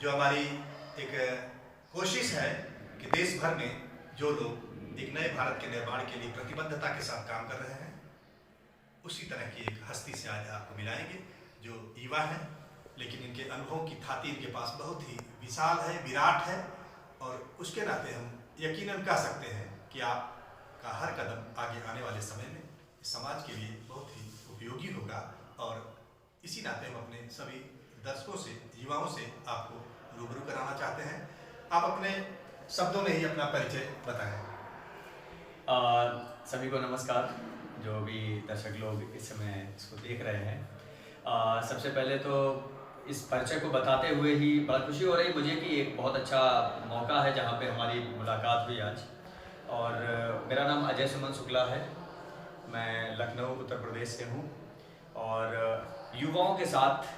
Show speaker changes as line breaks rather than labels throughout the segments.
जो हमारी एक कोशिश है कि देश भर में जो लोग एक नए भारत के निर्माण के लिए प्रतिबद्धता के साथ काम कर रहे हैं, उसी तरह की एक हस्ती से आज आपको मिलाएंगे जो युवा है, लेकिन इनके अनुभव की थाती इनके पास बहुत ही विशाल है, विराट है, और उसके नाते हम यकीनन कह सकते हैं कि आपका हर कदम आगे आने वाले समय में समाज के लिए बहुत ही उपयोगी होगा। और इसी नाते हम अपने सभी दर्शकों से, युवाओं से आपको रूबरू कराना चाहते हैं। आप अपने शब्दों में ही अपना परिचय बताएं।
सभी को नमस्कार, जो भी दर्शक लोग इस समय इसको देख रहे हैं। सबसे पहले तो इस परिचय को बताते हुए ही बड़ा खुशी हो रही मुझे कि एक बहुत अच्छा मौका है जहाँ पे हमारी मुलाकात हुई आज। और मेरा नाम अजय सुमन शुक्ला है, मैं लखनऊ उत्तर प्रदेश से हूँ। और युवाओं के साथ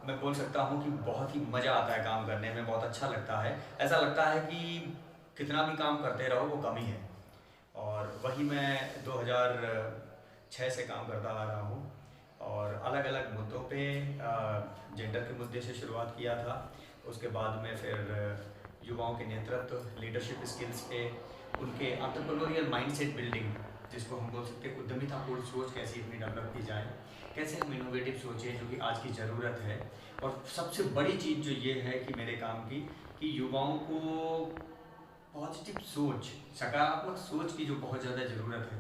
मैं बोल सकता हूँ कि बहुत ही मज़ा आता है काम करने में, बहुत अच्छा लगता है। ऐसा लगता है कि कितना भी काम करते रहो वो कम ही है। और वही मैं 2006 से काम करता आ रहा हूँ और अलग अलग मुद्दों पे जेंडर के मुद्दे से शुरुआत किया था। उसके बाद में फिर युवाओं के नेतृत्व, लीडरशिप स्किल्स पे, उनके एंटरप्रेन्योरियल माइंडसेट बिल्डिंग, जिसको हम बोल सकते हैं उद्यमितापूर्ण सोच कैसे अपनी डेवलप की जाए, कैसे हम इनोवेटिव सोचें जो कि आज की ज़रूरत है। और सबसे बड़ी चीज़ जो ये है कि मेरे काम की कि युवाओं को पॉजिटिव सोच, सकारात्मक सोच की जो बहुत ज़्यादा ज़रूरत है,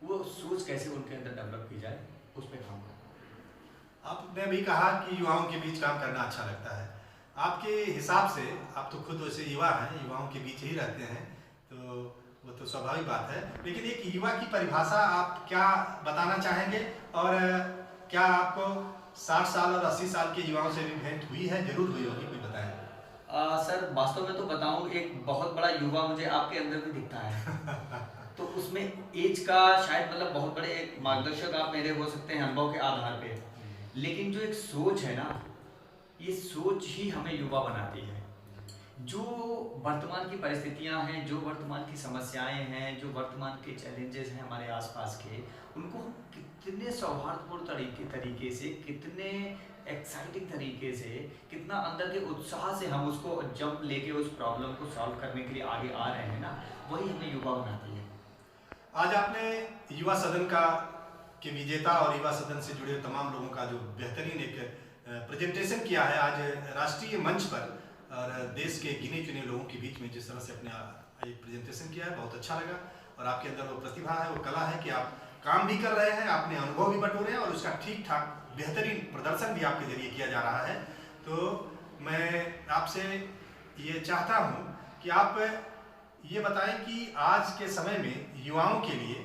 वो सोच कैसे उनके अंदर डेवलप की जाए, उस पर काम करना।
आपने भी कहा कि युवाओं के बीच काम करना अच्छा लगता है। आपके हिसाब से, आप तो खुद वैसे युवा हैं, युवाओं के बीच ही रहते हैं, तो वो तो स्वाभाविक बात है, लेकिन एक युवा की परिभाषा आप क्या बताना चाहेंगे? और क्या आपको 60 साल और 80 साल के युवाओं से भी भेंट हुई है? जरूर हुई होगी, कोई बताएं।
सर वास्तव में तो बताऊं, एक बहुत बड़ा युवा मुझे आपके अंदर भी दिखता है। तो उसमें एज का शायद मतलब बहुत बड़े एक मार्गदर्शक आप मेरे हो सकते हैं अनुभव के आधार पे, लेकिन जो एक सोच है ना, ये सोच ही हमें युवा बनाती है। जो वर्तमान की परिस्थितियां हैं, जो वर्तमान की समस्याएं हैं, जो वर्तमान के चैलेंजेस हैं हमारे आसपास के, उनको हम कितने सौहार्दपूर्ण तरीके से, कितने एक्साइटिंग तरीके से, कितना अंदर के उत्साह से हम उसको जंप लेके उस प्रॉब्लम को सॉल्व करने के लिए आगे आ रहे हैं ना, वही हमें युवा बनाती है।
आज आपने युवा सदन के विजेता और युवा सदन से जुड़े तमाम लोगों का जो बेहतरीन एक प्रेजेंटेशन किया है आज राष्ट्रीय मंच पर, और देश के गिने चुने लोगों के बीच में जिस तरह से अपने प्रेजेंटेशन किया है, बहुत अच्छा लगा। और आपके अंदर वो प्रतिभा है, वो कला है कि आप काम भी कर रहे हैं, आपने अनुभव भी बटोरे हैं, और उसका ठीक ठाक बेहतरीन प्रदर्शन भी आपके जरिए किया जा रहा है। तो मैं आपसे ये चाहता हूँ कि आप ये बताएं कि आज के समय में युवाओं के लिए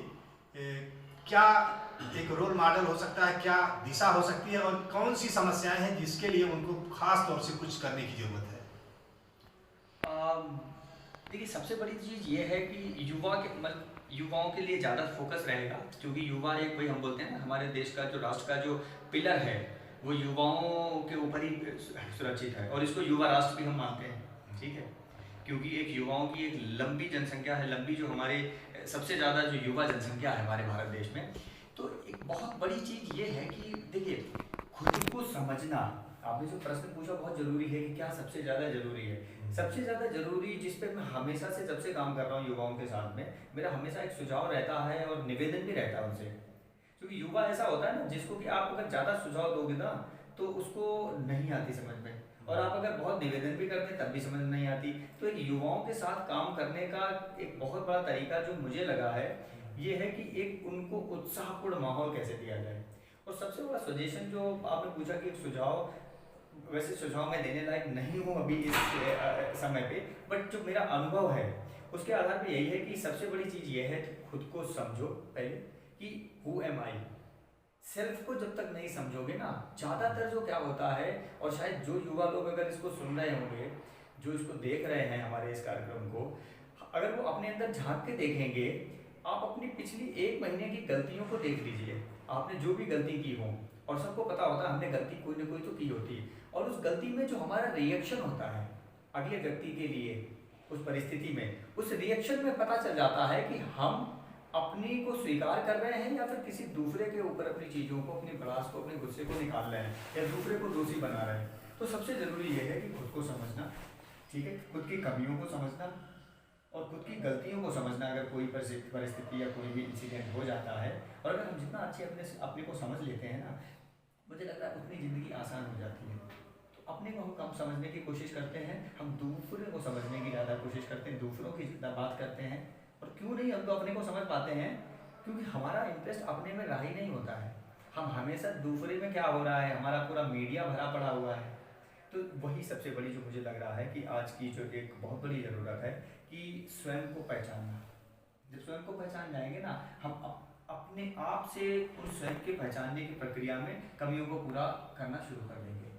क्या एक रोल मॉडल हो सकता है, क्या दिशा हो सकती है, और कौन सी समस्याएं हैं जिसके लिए उनको खास तौर से कुछ करने की जरूरत है?
देखिए, सबसे बड़ी चीज़ ये है कि युवाओं के लिए ज़्यादा फोकस रहेगा, क्योंकि युवा एक, वही हम बोलते हैं ना, हमारे देश का जो राष्ट्र का जो पिलर है वो युवाओं के ऊपर ही सुरक्षित है, और इसको युवा राष्ट्र भी हम मानते हैं, ठीक है। क्योंकि एक युवाओं की एक लंबी जनसंख्या है, लंबी जो हमारे सबसे ज़्यादा जो युवा जनसंख्या है हमारे भारत देश में। तो एक बहुत बड़ी चीज़ ये है कि देखिए, खुद को समझना, आपने जो प्रश्न पूछा बहुत ज़रूरी है कि क्या सबसे ज़्यादा ज़रूरी है। सबसे ज़्यादा ज़रूरी, जिस पे मैं हमेशा से जब से काम कर रहा हूँ युवाओं के साथ में, मेरा हमेशा एक सुझाव रहता है और निवेदन भी रहता है उनसे। क्योंकि युवा ऐसा होता है ना, जिसको कि आप अगर ज़्यादा सुझाव दोगे ना तो उसको नहीं आती समझ में, और आप अगर बहुत निवेदन भी करते हैं तब भी समझ नहीं आती। तो एक युवाओं के साथ काम करने का एक बहुत बड़ा तरीका जो मुझे लगा है, ये है कि एक उनको उत्साहपूर्ण माहौल कैसे दिया जाए। और सबसे बड़ा सजेशन जो आपने पूछा कि एक सुझाव, वैसे सुझाव मैं देने लायक नहीं हूँ अभी इस समय पे, बट जो मेरा अनुभव है उसके आधार पे यही है कि सबसे बड़ी चीज़ ये है कि खुद को समझो पहले कि हु एम आई। सेल्फ को जब तक नहीं समझोगे ना, ज़्यादातर जो क्या होता है, और शायद जो युवा लोग अगर इसको सुन रहे होंगे, जो इसको देख रहे हैं हमारे इस कार्यक्रम को, अगर वो अपने अंदर झांक के देखेंगे, आप अपनी पिछली 1 महीने की गलतियों को देख लीजिए, आपने जो भी गलती की हो, और सबको पता होता है हमने गलती कोई ना कोई तो की होती है, और उस गलती में जो हमारा रिएक्शन होता है अगले व्यक्ति के लिए उस परिस्थिति में, उस रिएक्शन में पता चल जाता है कि हम अपनी को स्वीकार कर रहे हैं या फिर किसी दूसरे के ऊपर अपनी चीज़ों को, अपनी भड़ास को, अपने गुस्से को निकाल रहे हैं, या दूसरे को दोषी बना रहे हैं। तो सबसे ज़रूरी ये है कि खुद को समझना, ठीक है, खुद की कमियों को समझना और खुद की गलतियों को समझना। अगर कोई परिस्थिति या कोई भी इंसिडेंट हो जाता है, और अगर हम जितना अच्छे अपने को समझ लेते हैं ना, मुझे लगता है उतनी ज़िंदगी आसान हो जाती है। तो अपने को हम कम समझने की कोशिश करते हैं, हम दूसरे को समझने की ज़्यादा कोशिश करते हैं, दूसरों की ज़्यादा बात करते हैं। और क्यों नहीं हम तो अपने को समझ पाते हैं? क्योंकि हमारा इंटरेस्ट अपने में रहा ही नहीं होता है। हम हमेशा दूसरे में क्या हो रहा है, हमारा पूरा मीडिया भरा पड़ा हुआ है। तो वही सबसे बड़ी जो मुझे लग रहा है कि आज की जो एक बहुत बड़ी ज़रूरत है कि स्वयं को पहचानना। जब स्वयं को पहचान जाएंगे ना, हम अपने आप से उन स्वयं के पहचानने की प्रक्रिया में कमियों को पूरा करना शुरू कर देंगे।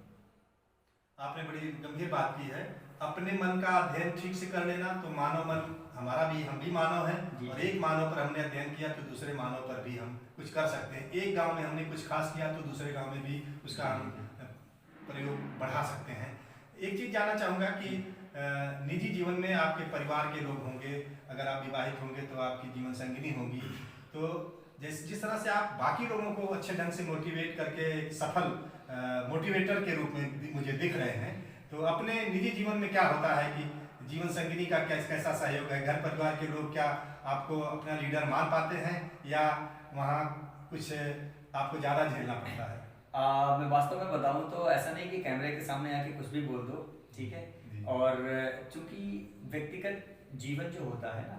आपने बड़ी गंभीर बात की है। अपने मन का अध्ययन ठीक से कर लेना, तो मानव मन हमारा भी, हम भी मानव हैं, और एक मानव पर हमने अध्ययन किया तो दूसरे मानव पर भी हम कुछ कर सकते हैं। एक गांव में हमने कुछ खास किया तो दूसरे गांव में भी उसका हम प्रयोग बढ़ा सकते हैं। एक चीज़ जानना चाहूँगा कि निजी जीवन में आपके परिवार के लोग होंगे, अगर आप विवाहित होंगे तो आपकी जीवन संगिनी होंगी, तो जिस तरह से आप बाकी लोगों को अच्छे ढंग से मोटिवेट करके एक सफल मोटिवेटर के रूप में मुझे दिख रहे हैं, तो अपने निजी जीवन में क्या होता है कि जीवन संगिनी का कैसा सहयोग है? घर परिवार के लोग क्या आपको अपना लीडर मान पाते हैं, या वहाँ कुछ आपको ज़्यादा झेलना पड़ता है?
मैं वास्तव में बताऊं तो ऐसा नहीं कि कैमरे के सामने आके कुछ भी बोल दो, ठीक है। और चूंकि व्यक्तिगत जीवन जो होता है ना,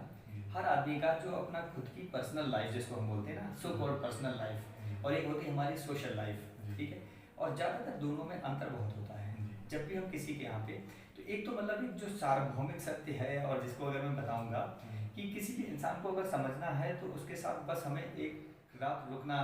हर आदमी का जो अपना खुद की पर्सनल लाइफ जिसको हम बोलते हैं ना, सो कॉल्ड पर्सनल लाइफ, और एक होती है हमारी सोशल लाइफ, ठीक है। और ज़्यादातर दोनों में अंतर बहुत होता है। जब भी हम किसी के यहाँ पे, तो एक तो मतलब एक जो सार्वभौमिक सत्य है, और जिसको अगर मैं बताऊंगा कि किसी भी इंसान को अगर समझना है तो उसके साथ बस हमें एक रात रुकना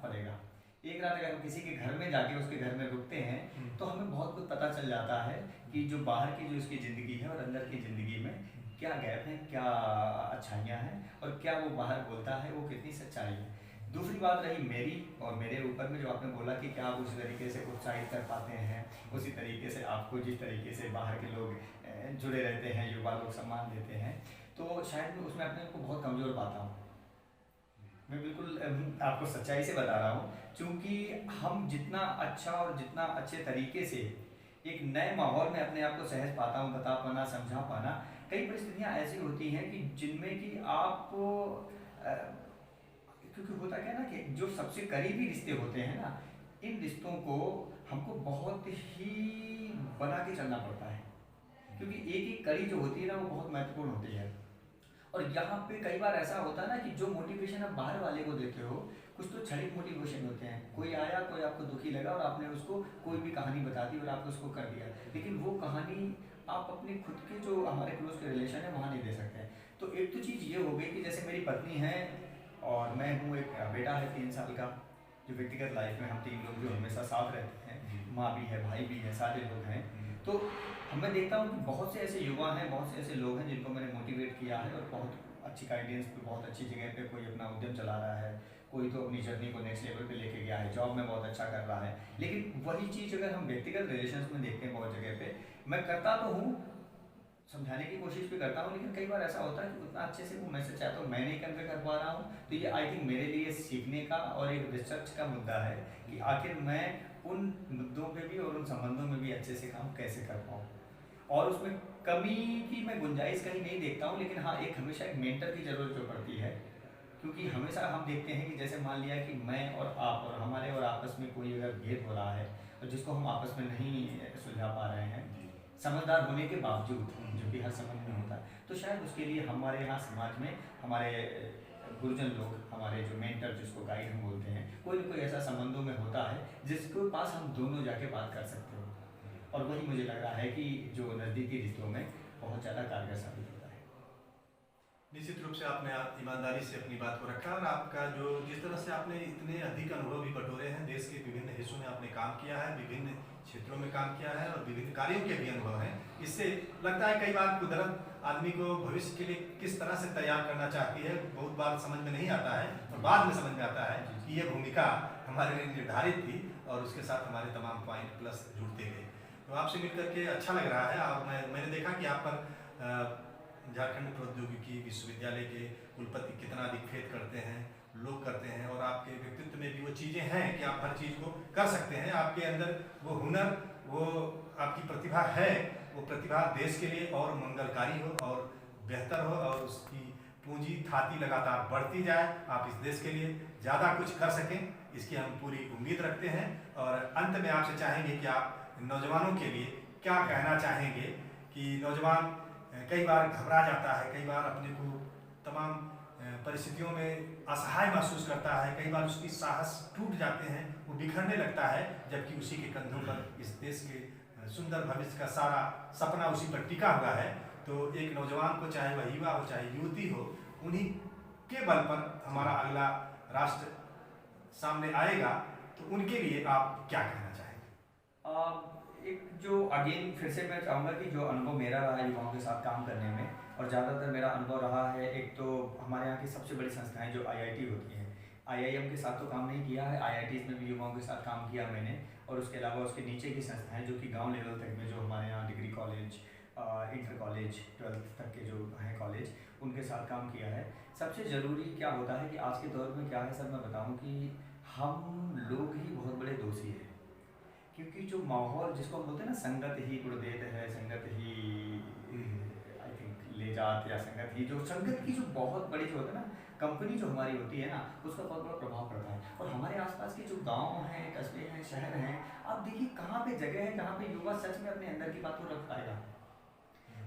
पड़ेगा। एक रात अगर हम किसी के घर में जाके उसके घर में रुकते हैं तो हमें बहुत कुछ पता चल जाता है कि जो बाहर की जो उसकी ज़िंदगी है और अंदर की ज़िंदगी में क्या गैप है, क्या अच्छाइयाँ हैं, और क्या वो बाहर बोलता है वो कितनी सच्चाई है। दूसरी बात रही मेरी और मेरे ऊपर में, जो आपने बोला कि क्या आप उसी तरीके से उत्साहित कर पाते हैं, उसी तरीके से आपको जिस तरीके से बाहर के लोग जुड़े रहते हैं, युवा लोग सम्मान देते हैं, तो शायद मैं उसमें अपने को बहुत कमज़ोर पाता हूँ। मैं बिल्कुल आपको सच्चाई से बता रहा हूँ, क्योंकि हम जितना अच्छा और जितना अच्छे तरीके से एक नए माहौल में अपने आप को सहज पाता हूँ, बता पाना, समझा पाना, कई परिस्थितियाँ ऐसी होती हैं कि जिनमें कि आपको क्योंकि होता क्या है ना कि जो सबसे करीबी रिश्ते होते हैं ना, इन रिश्तों को हमको बहुत ही बना के चलना पड़ता है, क्योंकि एक एक कड़ी जो होती है ना वो बहुत महत्वपूर्ण होती है। और यहाँ पे कई बार ऐसा होता है ना कि जो मोटिवेशन आप बाहर वाले को देते हो, कुछ तो क्षणिक मोटिवेशन होते हैं। कोई आया, कोई आपको दुखी लगा और आपने उसको कोई भी कहानी बता दी और आपने उसको कर दिया, लेकिन वो कहानी आप अपने खुद के जो हमारे क्लोज के रिलेशन है वहाँ नहीं दे सकते। तो एक तो चीज़ ये हो गई कि जैसे मेरी पत्नी है और मैं हूँ, एक बेटा है 3 साल का, जो व्यक्तिगत लाइफ में हम 3 लोग जो हमेशा साथ रहते हैं, माँ भी है, भाई भी है, सारे लोग हैं। तो मैं देखता हूँ कि बहुत से ऐसे युवा हैं, बहुत से ऐसे लोग हैं जिनको मैंने मोटिवेट किया है, और बहुत अच्छी गाइडेंस पे, बहुत अच्छी जगह पे कोई अपना उद्यम चला रहा है, कोई तो अपनी जर्नी को नेक्स्ट लेवल पे लेके गया है, जॉब में बहुत अच्छा कर रहा है। लेकिन वही चीज़ अगर हम व्यक्तिगत रिलेशंस में देखते हैं, बहुत जगह पे मैं करता तो हूँ, समझाने की कोशिश भी करता हूँ, लेकिन कई बार ऐसा होता है कि उतना अच्छे से वो मैसेज चाहता हूँ मैं नहीं कन्वे कर पा रहा हूँ। तो ये आई थिंक मेरे लिए सीखने का और एक रिसर्च का मुद्दा है कि आखिर मैं उन मुद्दों पे भी और उन संबंधों में भी अच्छे से काम कैसे कर पाऊँ, और उसमें कमी की मैं गुंजाइश कहीं नहीं देखता हूँ। लेकिन हाँ, एक हमेशा एक मेंटर की ज़रूरत जो पड़ती है, क्योंकि हमेशा हम देखते हैं कि जैसे मान लिया कि मैं और आप और हमारे और आपस में कोई अगर भेद हो रहा है और जिसको हम आपस में नहीं सुलझा पा रहे हैं, समझदार होने के बावजूद, जो कि हर संबंध में होता है, तो शायद उसके लिए हमारे यहाँ समाज में हमारे गुरुजन लोग, हमारे जो मेंटर जिसको गाइड हम बोलते हैं, कोई ना कोई ऐसा संबंधों में होता है जिसके पास हम दोनों जाके बात कर सकते हो। और वही मुझे लग रहा है कि जो नज़दीकी रिश्तों में बहुत ज़्यादा कारगर साबित होता है।
निश्चित रूप से आपने ईमानदारी से अपनी बात को रखा, और आपका जो जिस तरह से आपने इतने अधिक अनुभव भी बटोरे हैं, देश के विभिन्न हिस्सों में आपने काम किया है, विभिन्न क्षेत्रों में काम किया है, और विभिन्न कार्यों के भी अनुभव हैं, इससे लगता है कई बार कुदरत आदमी को भविष्य के लिए किस तरह से तैयार करना चाहती है, बहुत बार समझ में नहीं आता है, और बाद में समझ में आता है कि ये भूमिका हमारे लिए निर्धारित थी, और उसके साथ हमारे तमाम पॉइंट प्लस जुड़ते गए। तो आपसे मिलकर के अच्छा लग रहा है। और मैंने देखा कि आप पर झारखंड प्रौद्योगिकी विश्वविद्यालय के कुलपति कितना अधिक खेद करते हैं, लोग करते हैं, और आपके व्यक्तित्व में भी वो चीज़ें हैं कि आप हर चीज़ को कर सकते हैं, आपके अंदर वो हुनर वो आपकी प्रतिभा है, वो प्रतिभा देश के लिए और मंगलकारी हो और बेहतर हो और उसकी पूंजी थाती लगातार बढ़ती जाए, आप इस देश के लिए ज़्यादा कुछ कर सकें, इसकी हम पूरी उम्मीद रखते हैं। और अंत में आपसे चाहेंगे कि आप नौजवानों के लिए क्या कहना चाहेंगे कि नौजवान कई बार घबरा जाता है, कई बार अपने को तमाम परिस्थितियों में असहाय महसूस करता है, कई बार उसकी साहस टूट जाते हैं, वो बिखरने लगता है, जबकि उसी के कंधों पर इस देश के सुंदर भविष्य का सारा सपना उसी पर टिका हुआ है। तो एक नौजवान को, चाहे वह युवा हो चाहे युवती हो, उन्हीं के बल पर हमारा अगला राष्ट्र सामने आएगा, तो उनके लिए आप क्या कहना चाहेंगे?
एक जो अगेन फिर से मैं चाहूँगा कि जो अनुभव मेरा रहा है युवाओं के साथ काम करने में, और ज़्यादातर मेरा अनुभव रहा है, एक तो हमारे यहाँ की सबसे बड़ी संस्थाएं जो आईआईटी होती हैं, आईआईएम के साथ तो काम नहीं किया है, आईआईटीज़ में भी युवाओं के साथ काम किया मैंने, और उसके अलावा उसके नीचे की संस्थाएं जो कि गांव लेवल तक में जो हमारे यहाँ degree college, inter college, 12th तक के जो हैं कॉलेज, उनके साथ काम किया है। सबसे ज़रूरी क्या होता है कि आज के दौर में क्या है सर, मैं बताऊँ कि हम लोग ही बहुत बड़े दोषी हैं, क्योंकि जो माहौल जिसको हम बोलते हैं ना, संगत ही गुण देत है, संगत ही आई थिंक ले जात, या संगत ही, जो संगत की जो बहुत बड़ी जो होता है ना, कंपनी जो हमारी होती है ना, उसका बहुत बड़ा प्रभाव पड़ता है। और हमारे आसपास के जो गांव हैं, कस्बे हैं, शहर हैं, आप देखिए कहाँ पे जगह है जहाँ पे युवा सच में अपने अंदर की बात को रख पाएगा।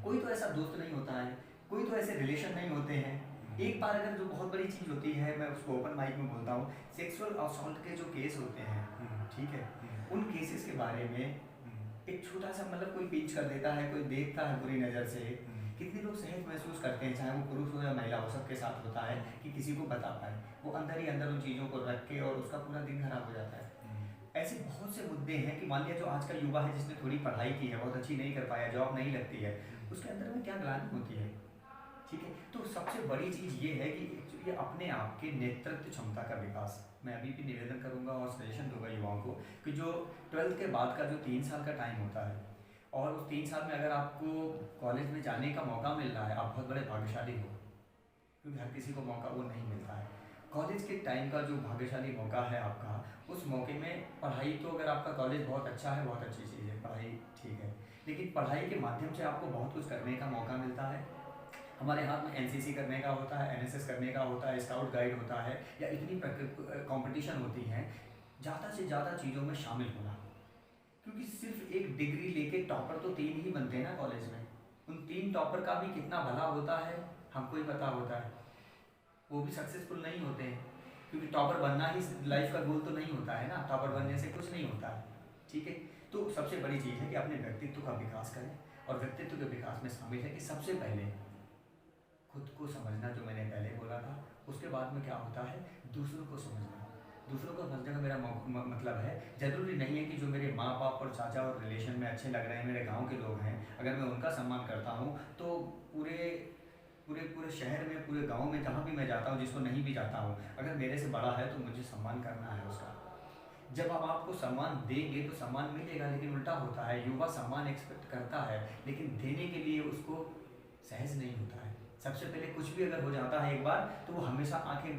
कोई तो ऐसा दोस्त नहीं होता है, कोई तो ऐसे रिलेशन नहीं होते हैं। एक बार अगर जो बहुत बड़ी चीज़ होती है, मैं उसको ओपन माइक में बोलता हूँ, सेक्सुअल असॉल्ट के जो केस होते हैं, ठीक है, उन केसेस के बारे में एक छोटा सा मतलब कोई पिंच कर देता है, कोई देखता है बुरी नज़र से, कितने लोग सहज महसूस करते हैं, चाहे वो पुरुष हो या महिला हो, सबके साथ होता है कि किसी को बता पाए, वो अंदर ही अंदर उन चीज़ों को रख के, और उसका पूरा दिन खराब हो जाता है। ऐसे बहुत से मुद्दे हैं कि मान लिया जो आज का युवा है जिसने थोड़ी पढ़ाई की है, बहुत अच्छी नहीं कर पाया, जॉब नहीं लगती है, उसके अंदर में क्या ग्लानि होती है, ठीक है। तो सबसे बड़ी चीज़ ये है कि एक्चुअली अपने आप के नेतृत्व क्षमता का विकास, मैं अभी भी निवेदन करूंगा और सजेशन दूंगा युवाओं को कि जो 12th के बाद का जो 3 साल का टाइम होता है, और उस 3 साल में अगर आपको कॉलेज में जाने का मौका मिल रहा है, आप बहुत बड़े भाग्यशाली हो, क्योंकि हर किसी को मौका वो नहीं मिलता है। कॉलेज के टाइम का जो भाग्यशाली मौका है आपका, उस मौके में पढ़ाई तो अगर आपका कॉलेज बहुत अच्छा है, बहुत अच्छी चीज़ है, पढ़ाई ठीक है, लेकिन पढ़ाई के माध्यम से आपको बहुत कुछ करने का मौका मिलता है। हमारे हाथ में एनसीसी करने का होता है, एनएसएस करने का होता है, स्काउट गाइड होता है, या इतनी कंपटीशन होती हैं, ज़्यादा से ज़्यादा चीज़ों में शामिल होना, क्योंकि सिर्फ एक डिग्री लेके टॉपर तो 3 ही बनते हैं ना कॉलेज में, उन 3 टॉपर का भी कितना भला होता है हमको ही पता होता है, वो भी सक्सेसफुल नहीं होते हैं, क्योंकि टॉपर बनना ही लाइफ का गोल तो नहीं होता है ना, टॉपर बनने से कुछ नहीं होता है, ठीक है। तो सबसे बड़ी चीज़ है कि अपने व्यक्तित्व का विकास करें, और व्यक्तित्व के विकास में शामिल है कि सबसे पहले खुद को समझना, जो मैंने पहले बोला था, उसके बाद में क्या होता है, दूसरों को समझना। दूसरों को समझने का मेरा मतलब है, ज़रूरी नहीं है कि जो मेरे माँ बाप और चाचा और रिलेशन में अच्छे लग रहे हैं, मेरे गांव के लोग हैं, अगर मैं उनका सम्मान करता हूँ तो पूरे पूरे पूरे शहर में, पूरे गांव में, जहाँ भी मैं जाता हूँ, जिसको नहीं भी जाता हूँ, अगर मेरे से बड़ा है तो मुझे सम्मान करना है उसका। जब आप आपको सम्मान देंगे तो सम्मान मिलेगा, लेकिन उल्टा होता है, युवा सम्मान एक्सपेक्ट करता है, लेकिन देने के लिए उसको सहज नहीं होता है। सबसे पहले कुछ भी अगर हो जाता है एक बार, तो वो हमेशा आंखें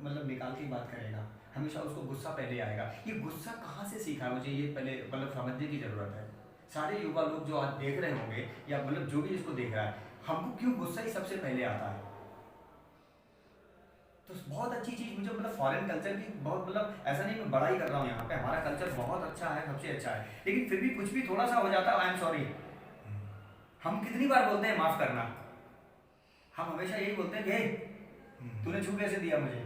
मतलब निकाल के बात करेगा, हमेशा उसको गुस्सा पहले आएगा। ये गुस्सा कहाँ से सीखा, मुझे ये पहले मतलब समझने की ज़रूरत है। सारे युवा लोग जो आज देख रहे होंगे, या मतलब जो भी इसको देख रहा है, हमको क्यों गुस्सा ही सबसे पहले आता है? तो बहुत अच्छी चीज़ मुझे मतलब फॉरेन कल्चर की बहुत, मतलब ऐसा नहीं मैं बड़ा ही कर रहा हूँ, यहाँ पे हमारा कल्चर बहुत अच्छा है, सबसे अच्छा है, लेकिन फिर भी कुछ भी थोड़ा सा हो जाता है, आई एम सॉरी। हम कितनी बार बोलते हैं माफ़ करना, हम हमेशा यही बोलते हैं कि तूने छू कैसे दिया मुझे।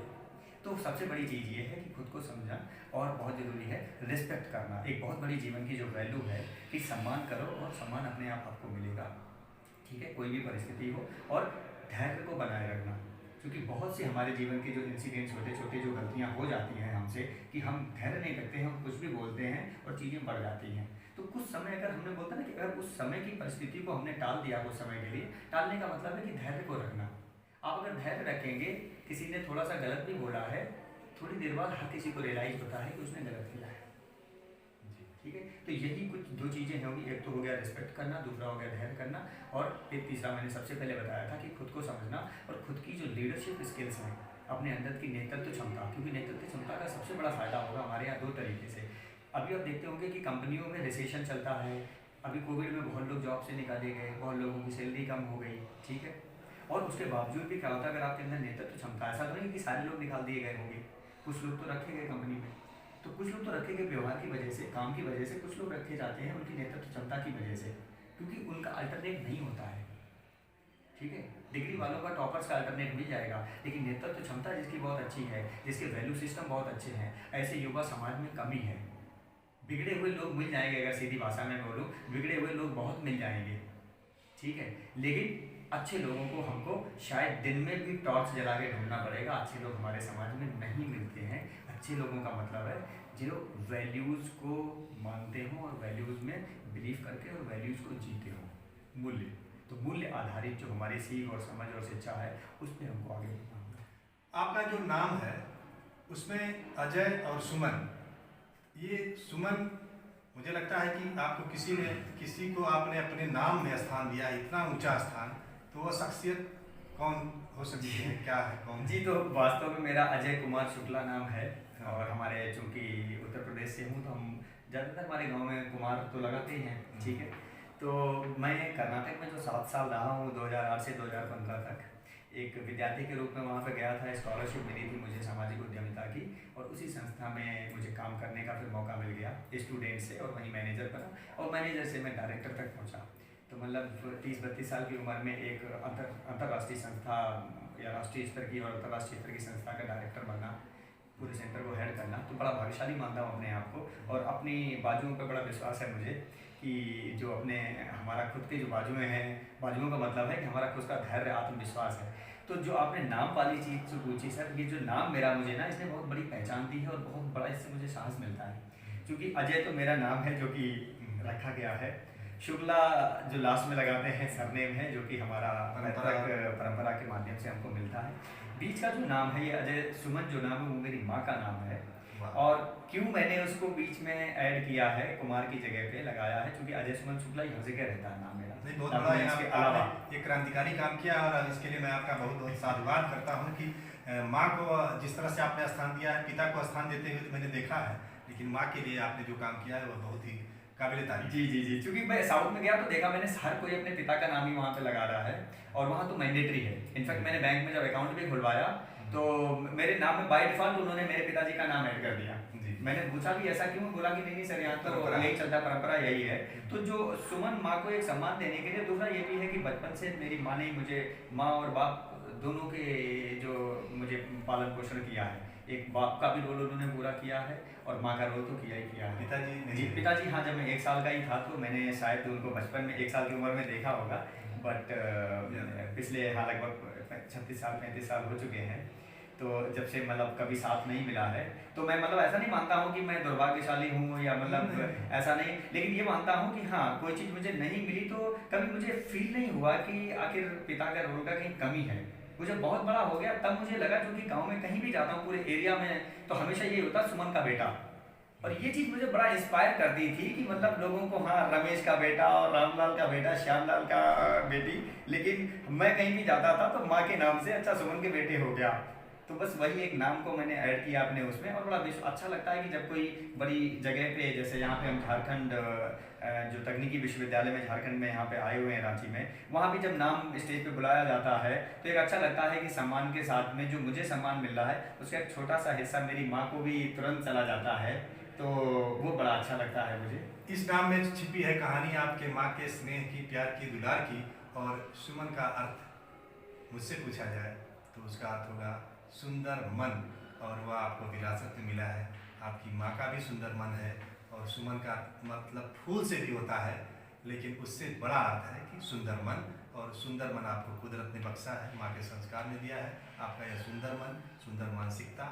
तो सबसे बड़ी चीज़ ये है कि खुद को समझना, और बहुत ज़रूरी है रिस्पेक्ट करना। एक बहुत बड़ी जीवन की जो वैल्यू है कि सम्मान करो, और सम्मान अपने आप आपको मिलेगा, ठीक है, कोई भी परिस्थिति हो। और धैर्य को बनाए रखना, क्योंकि बहुत से हमारे जीवन के जो इंसिडेंट्स, छोटे छोटे जो गलतियाँ हो जाती हैं हमसे, कि हम धैर्य नहीं रखते हैं, हम कुछ भी बोलते हैं और चीज़ें बढ़ जाती हैं। तो कुछ समय अगर हमने बोलता ना कि अगर उस समय की परिस्थिति को हमने टाल दिया कुछ समय के लिए, टालने का मतलब है कि धैर्य को रखना। आप अगर धैर्य रखेंगे, किसी ने थोड़ा सा गलत भी बोला है, थोड़ी देर बाद हर किसी को रियलाइज होता है कि उसने गलत किया है, ठीक है। तो यही कुछ 2 चीज़ें होंगी, एक तो हो गया रिस्पेक्ट करना, दूसरा हो गया धैर्य करना, और एक तीसरा मैंने सबसे पहले बताया था कि खुद को समझना, और खुद की जो लीडरशिप स्किल्स हैं, अपने अंदर की नेतृत्व क्षमता, क्योंकि नेतृत्व क्षमता का सबसे बड़ा फायदा होगा हमारे यहाँ 2 तरीके से। अभी आप देखते होंगे कि कंपनियों में रिसेशन चलता है। अभी कोविड में बहुत लोग जॉब से निकाले गए, बहुत लोगों की सैलरी कम हो गई, ठीक है। और उसके बावजूद भी क्या होता है, अगर आपके अंदर नेतृत्व क्षमता, ऐसा तो नहीं कि सारे लोग निकाल दिए गए होंगे, कुछ लोग तो रखे गए कंपनी में। तो कुछ लोग तो रखे गए व्यवहार की वजह से, काम की वजह से, कुछ लोग रखे जाते हैं उनकी नेतृत्व क्षमता की वजह से, क्योंकि उनका अल्टरनेट नहीं होता है, ठीक है। डिग्री वालों का टॉपर्स का अल्टरनेट मिल जाएगा, लेकिन नेतृत्व क्षमता जिसकी बहुत अच्छी है, जिसके वैल्यू सिस्टम बहुत अच्छे हैं, ऐसे युवा समाज में कमी है। बिगड़े हुए लोग मिल जाएंगे, अगर सीधी भाषा में बोलूँ, बिगड़े हुए लोग बहुत मिल जाएंगे, ठीक है। लेकिन अच्छे लोगों को हमको शायद दिन में भी टॉर्च जला के ढूंढना पड़ेगा। अच्छे लोग हमारे समाज में नहीं मिलते हैं। अच्छे लोगों का मतलब है जो वैल्यूज़ को मानते हों और वैल्यूज़ में बिलीव करके और वैल्यूज़ को जीते हों। मूल्य, तो मूल्य आधारित जो हमारी सीख और समझ और शिक्षा है, उस पर हमको आगे बढ़ना होगा।
आपका जो नाम है उसमें अजय और सुमन, ये सुमन मुझे लगता है कि आपको किसी को आपने अपने नाम में स्थान दिया, इतना ऊंचा स्थान, तो वो शख्सियत कौन हो सकती है, क्या है, कौन?
जी, तो वास्तव में मेरा अजय कुमार शुक्ला नाम है। और हमारे चूँकि उत्तर प्रदेश से हूँ, तो हम ज़्यादातर हमारे गांव में कुमार तो लगाते ही हैं, ठीक है। तो मैं कर्नाटक में जो 7 साल रहा हूँ, 2008 से 2015 तक, एक विद्यार्थी के रूप में वहाँ पर गया था। स्कॉलरशिप मिली थी मुझे सामाजिक उद्यमिता की, और उसी संस्था में मुझे काम करने का फिर मौका मिल गया स्टूडेंट से, और वहीं मैनेजर बना, और मैनेजर से मैं डायरेक्टर तक पहुँचा। तो मतलब 30-32 साल की उम्र में एक अंतर्राष्ट्रीय संस्था या राष्ट्रीय स्तर की और अंतर्राष्ट्रीय स्तर की संस्था का डायरेक्टर बनना, पूरे सेंटर को हेड करना, तो बड़ा भाग्यशाली मानता हूँ अपने आप को। और अपनी बाजुओं पर बड़ा विश्वास है मुझे कि जो अपने हमारा खुद के जो बाजुएँ हैं, बाजुओं का मतलब है कि हमारा खुद का धैर्य, आत्मविश्वास है। तो जो आपने नाम वाली चीज़ जो पूछी सर, ये जो नाम मेरा मुझे ना, इसने बहुत बड़ी पहचान दी है और बहुत बड़ा इससे मुझे साहस मिलता है। क्योंकि अजय तो मेरा नाम है जो कि रखा गया है, शुक्ला जो लास्ट में लगाते हैं सरनेम है, जो कि हमारा परंपरा के माध्यम से हमको मिलता है। बीच का जो नाम है ये अजय सुमन जो नाम है, वो मेरी माँ का नाम है। और क्यों मैंने उसको बीच में ऐड किया है, कुमार की जगह पे लगाया है, क्योंकि अजय सुमन शुक्ला हर जगह रहता है नाम मेरा।
बहुत बड़ा इसके अलावा एक क्रांतिकारी काम किया, और इसके लिए मैं आपका बहुत बहुत साधुवाद करता हूँ कि माँ को जिस तरह से आपने स्थान दिया है, पिता को स्थान देते हुए तो मैंने देखा है, लेकिन माँ के लिए आपने जो काम किया है वो बहुत ही काबिल तारीफ।
जी जी जी, क्योंकि मैं साउथ में गया तो देखा मैंने हर कोई अपने पिता का नाम ही वहाँ पे लगा रहा है, और वहाँ तो मैंडेटरी है। इनफैक्ट मैंने बैंक में जब अकाउंट भी खुलवाया तो मेरे नाम में बाय डिफॉल्ट उन्होंने मेरे पिताजी का नाम ऐड कर दिया। मैंने पूछा भी ऐसा क्यों, बोला कि नहीं सर, यहाँ तो यही चलता, परंपरा यही है। तो जो सुमन माँ को एक सम्मान देने के लिए, दूसरा ये भी है कि बचपन से मेरी माँ ने मुझे, माँ और बाप दोनों के जो मुझे पालन पोषण किया है, एक बाप का भी रोल उन्होंने पूरा किया है और माँ का रोल तो किया ही किया है। पिताजी हाँ, जब मैं 1 साल का ही था तो मैंने शायद उनको बचपन में 1 साल की उम्र में देखा होगा, बट पिछले हाँ लगभग 36 साल 35 साल हो चुके हैं। तो जब से मतलब कभी साथ नहीं मिला है, तो मैं मतलब ऐसा नहीं मानता हूँ कि मैं दुर्भाग्यशाली हूँ या मतलब ऐसा नहीं, लेकिन ये मानता हूँ कि हाँ, कोई चीज़ मुझे नहीं मिली तो कभी मुझे फील नहीं हुआ कि आखिर पिता का रोल का कहीं कमी है। मुझे बहुत बड़ा हो गया तब मुझे लगा, क्योंकि गांव में कहीं भी जाता हूँ पूरे एरिया में, तो हमेशा ये होता सुमन का बेटा, और ये चीज़ मुझे बड़ा इंस्पायर कर दी थी कि मतलब लोगों को हाँ, रमेश का बेटा और रामलाल का बेटा, श्यामलाल का बेटी, लेकिन मैं कहीं भी जाता था तो माँ के नाम से अच्छा सुमन के बेटे हो गया। तो बस वही एक नाम को मैंने ऐड किया अपने उसमें, और बड़ा अच्छा लगता है कि जब कोई बड़ी जगह पे, जैसे यहाँ पे हम झारखंड जो तकनीकी विश्वविद्यालय में झारखंड में यहाँ पे आए हुए हैं रांची में, वहाँ भी जब नाम स्टेज पे बुलाया जाता है तो एक अच्छा लगता है कि सम्मान के साथ में जो मुझे सम्मान मिल रहा है उसका एक छोटा सा हिस्सा मेरी माँ को भी तुरंत चला जाता है, तो वो बड़ा अच्छा लगता है मुझे।
इस नाम में छिपी है कहानी आपके माँ के स्नेह की, प्यार की, दुलार की। और सुमन का अर्थ मुझसे पूछा जाए तो उसका अर्थ होगा सुंदर मन, और वह आपको विरासत में मिला है। आपकी माँ का भी सुंदर मन है, और सुमन का मतलब फूल से भी होता है, लेकिन उससे बड़ा अर्थ है कि सुंदर मन, और सुंदर मन आपको कुदरत ने बख्शा है, माँ के संस्कार में दिया है। आपका यह सुंदर मन, सुंदर मानसिकता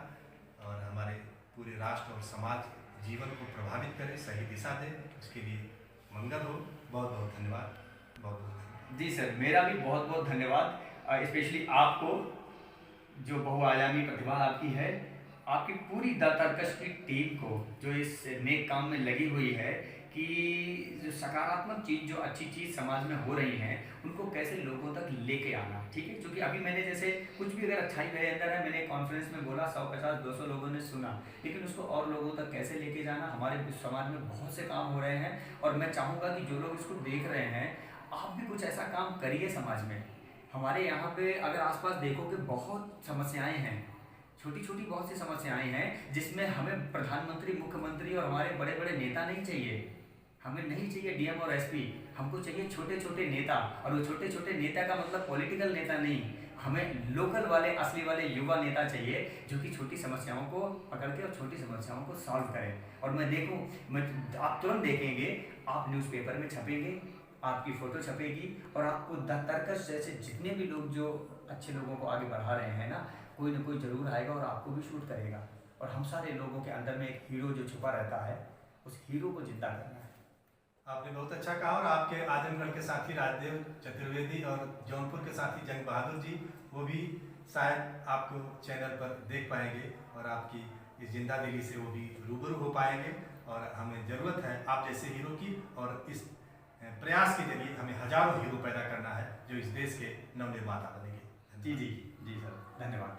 और हमारे पूरे राष्ट्र और समाज जीवन को प्रभावित करे, सही दिशा दे, उसके लिए मंगल हो। बहुत बहुत धन्यवाद, बहुत बहुत धन्यवाद।
जी सर, मेरा भी बहुत बहुत धन्यवाद, स्पेशली आपको, जो बहुआयामी प्रतिभा आपकी है, आपकी पूरी द तर्कश की टीम को जो इस नेक काम में लगी हुई है, कि जो सकारात्मक चीज़, जो अच्छी चीज़ समाज में हो रही हैं, उनको कैसे लोगों तक लेके आना, ठीक है। क्योंकि अभी मैंने जैसे कुछ भी अगर अच्छाई मेरे अंदर है, मैंने कॉन्फ्रेंस में बोला, 150-200 लोगों ने सुना, लेकिन उसको और लोगों तक कैसे लेके जाना, हमारे समाज में बहुत से काम हो रहे हैं। और मैं चाहूँगा कि जो लोग इसको देख रहे हैं, आप भी कुछ ऐसा काम करिए समाज में। हमारे यहाँ पे अगर आसपास देखोगे बहुत समस्याएं हैं, छोटी छोटी बहुत सी समस्याएं हैं, जिसमें हमें प्रधानमंत्री, मुख्यमंत्री और हमारे बड़े बड़े नेता नहीं चाहिए। हमें नहीं चाहिए डीएम और एसपी, हमको चाहिए छोटे छोटे नेता। और वो छोटे छोटे नेता का मतलब पॉलिटिकल नेता नहीं, हमें लोकल वाले, असली वाले युवा नेता चाहिए, जो कि छोटी समस्याओं को पकड़ के और छोटी समस्याओं को सॉल्व करें। और आप तुरंत देखेंगे, आप न्यूज़पेपर में छपेंगे, आपकी फ़ोटो छपेगी, और आपको तर्कश जैसे जितने भी लोग जो अच्छे लोगों को आगे बढ़ा रहे हैं ना, कोई ना कोई ज़रूर आएगा और आपको भी शूट करेगा। और हम सारे लोगों के अंदर में एक हीरो जो छुपा रहता है, उस हीरो को जिंदा करना है।
आपने बहुत अच्छा कहा। और आपके आजमगढ़ के साथी राजदेव चतुर्वेदी और जौनपुर के साथी जंग बहादुर जी, वो भी शायद आपको चैनल पर देख पाएंगे और आपकी इस जिंदा दिली से वो भी रूबरू हो पाएंगे। और हमें ज़रूरत है आप जैसे हीरो की, और इस प्रयास के जरिए हमें हजारों हीरो पैदा करना है जो इस देश के नवनिर्माता बनेंगे।
जी जी जी सर, धन्यवाद।